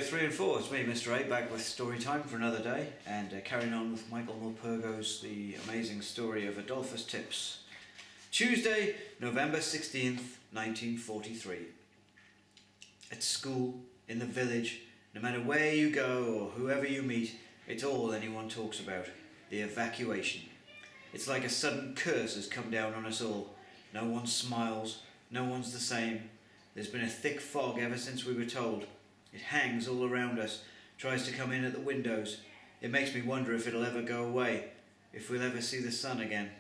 3 and 4, it's me, Mr. A, back with story time for another day, and carrying on with Michael Morpurgo's The Amazing Story of Adolphus Tips. Tuesday, November 16th, 1943. At school, in the village, no matter where you go or whoever you meet, it's all anyone talks about, the evacuation. It's like a sudden curse has come down on us all. No one smiles, no one's the same. There's been a thick fog ever since we were told. It hangs all around us, tries to come in at the windows. It makes me wonder if it'll ever go away, if we'll ever see the sun again.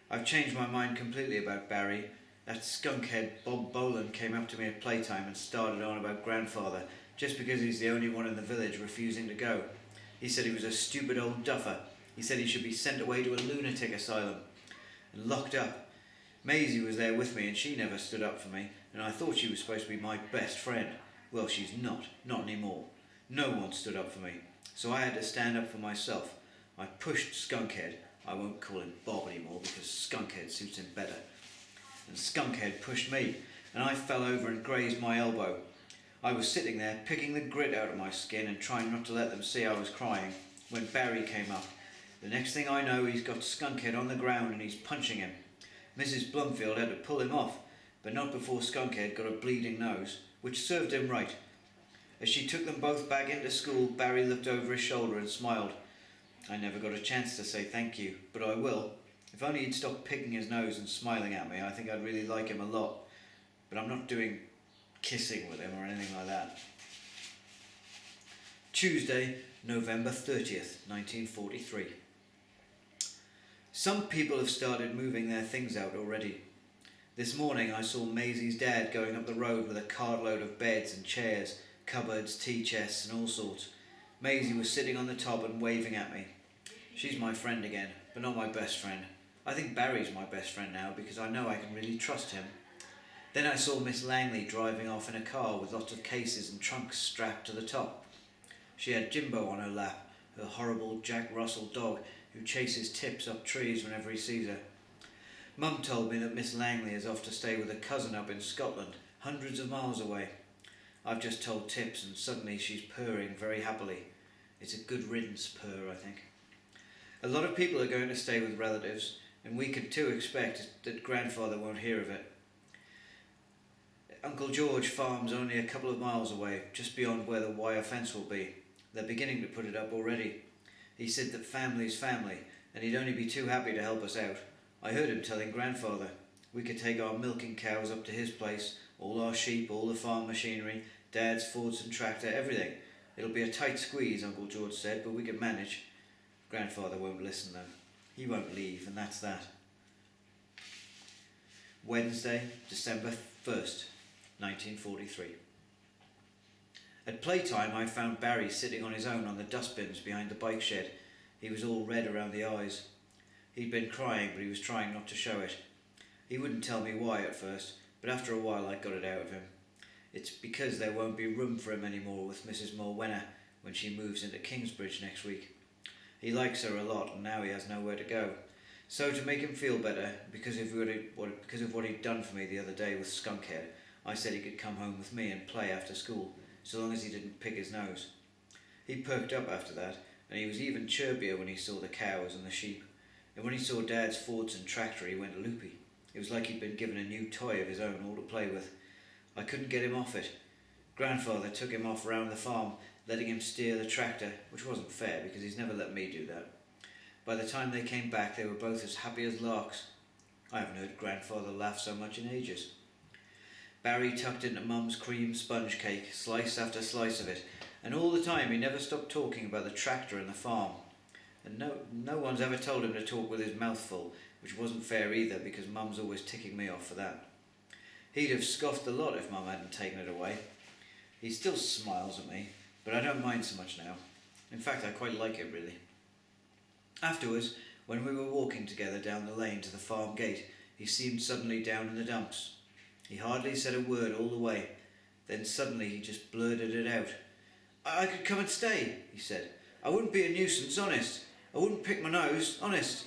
I've changed my mind completely about Barry. That skunkhead Bob Boland came up to me at playtime and started on about grandfather, just because he's the only one in the village refusing to go. He said he was a stupid old duffer. He said he should be sent away to a lunatic asylum and locked up. Maisie was there with me and she never stood up for me, and I thought she was supposed to be my best friend. Well, she's not anymore. No one stood up for me, so I had to stand up for myself. I pushed Skunkhead. I won't call him Bob anymore because Skunkhead suits him better. And Skunkhead pushed me, and I fell over and grazed my elbow. I was sitting there picking the grit out of my skin and trying not to let them see I was crying when Barry came up. The next thing I know, he's got Skunkhead on the ground and he's punching him. Mrs. Blumfield had to pull him off, but not before Skunkhead got a bleeding nose, which served him right. As she took them both back into school, Barry looked over his shoulder and smiled. I never got a chance to say thank you, but I will. If only he'd stop picking his nose and smiling at me, I think I'd really like him a lot. But I'm not doing kissing with him or anything like that. Tuesday, November 30th, 1943. Some people have started moving their things out already. This morning I saw Maisie's dad going up the road with a cartload of beds and chairs, cupboards, tea chests and all sorts. Maisie was sitting on the top and waving at me. She's my friend again, but not my best friend. I think Barry's my best friend now because I know I can really trust him. Then I saw Miss Langley driving off in a car with lots of cases and trunks strapped to the top. She had Jimbo on her lap, her horrible Jack Russell dog who chases Tips up trees whenever he sees her. Mum told me that Miss Langley is off to stay with a cousin up in Scotland, hundreds of miles away. I've just told Tips and suddenly she's purring very happily. It's a good riddance purr, I think. A lot of people are going to stay with relatives, and we can too expect that grandfather won't hear of it. Uncle George farms only a couple of miles away, just beyond where the wire fence will be. They're beginning to put it up already. He said that family's family, and he'd only be too happy to help us out. I heard him telling grandfather we could take our milking cows up to his place, all our sheep, all the farm machinery, Dad's Fordson tractor, everything. It'll be a tight squeeze, Uncle George said, but we can manage. Grandfather won't listen though. He won't leave, and that's that. Wednesday, December 1st, 1943. At playtime I found Barry sitting on his own on the dustbins behind the bike shed. He was all red around the eyes. He'd been crying, but he was trying not to show it. He wouldn't tell me why at first, but after a while I got it out of him. It's because there won't be room for him anymore with Mrs. Morwenna when she moves into Kingsbridge next week. He likes her a lot and now he has nowhere to go. So to make him feel better, because of what he'd done for me the other day with Skunkhead, I said he could come home with me and play after school, so long as he didn't pick his nose. He perked up after that, and he was even chirpier when he saw the cows and the sheep. And when he saw Dad's Fordson tractor, he went loopy. It was like he'd been given a new toy of his own, all to play with. I couldn't get him off it. Grandfather took him off round the farm, letting him steer the tractor, which wasn't fair because he's never let me do that. By the time they came back, they were both as happy as larks. I haven't heard Grandfather laugh so much in ages. Barry tucked into Mum's cream sponge cake, slice after slice of it, and all the time he never stopped talking about the tractor and the farm. And no one's ever told him to talk with his mouth full, which wasn't fair either because Mum's always ticking me off for that. He'd have scoffed a lot if Mum hadn't taken it away. He still smiles at me, but I don't mind so much now. In fact, I quite like it really. Afterwards, when we were walking together down the lane to the farm gate, he seemed suddenly down in the dumps. He hardly said a word all the way. Then suddenly he just blurted it out. I could come and stay, he said. I wouldn't be a nuisance, honest. I wouldn't pick my nose, honest.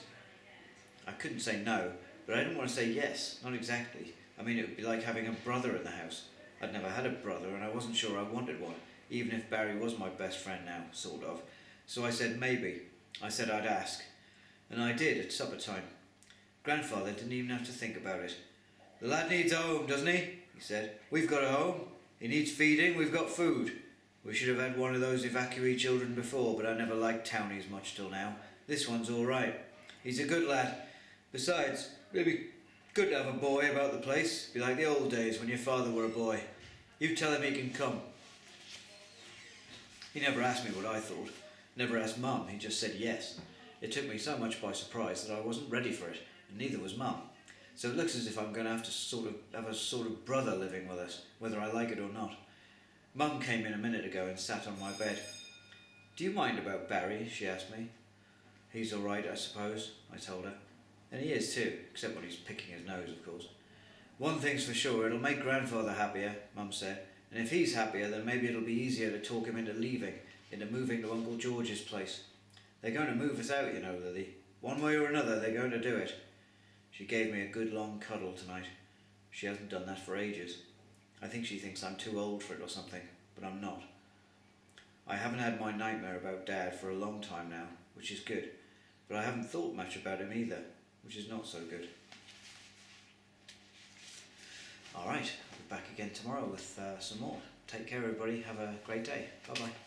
I couldn't say no, but I didn't want to say yes, not exactly. I mean, it would be like having a brother in the house. I'd never had a brother and I wasn't sure I wanted one. even if Barry was my best friend now, sort of. So I said maybe. I said I'd ask. And I did at supper time. Grandfather didn't even have to think about it. "The lad needs a home, doesn't he?" he said. "We've got a home. He needs feeding, we've got food. We should have had one of those evacuee children before, but I never liked townies much till now. This one's all right. He's a good lad. Besides, it'd be good to have a boy about the place. Be like the old days when your father were a boy. You tell him he can come." He never asked me what I thought. Never asked Mum, he just said yes. It took me so much by surprise that I wasn't ready for it, and neither was Mum. So it looks as if I'm going to have a sort of brother living with us, whether I like it or not. Mum came in a minute ago and sat on my bed. "Do you mind about Barry?" she asked me. "He's all right, I suppose," I told her. And he is too, except when he's picking his nose, of course. "One thing's for sure, it'll make Grandfather happier," Mum said. "And if he's happier, then maybe it'll be easier to talk him into leaving, into moving to Uncle George's place. They're going to move us out, you know, Lily. One way or another, they're going to do it." She gave me a good long cuddle tonight. She hasn't done that for ages. I think she thinks I'm too old for it or something, but I'm not. I haven't had my nightmare about Dad for a long time now, which is good, but I haven't thought much about him either, which is not so good. Alright, I'll be back again tomorrow with some more. Take care everybody, have a great day. Bye bye.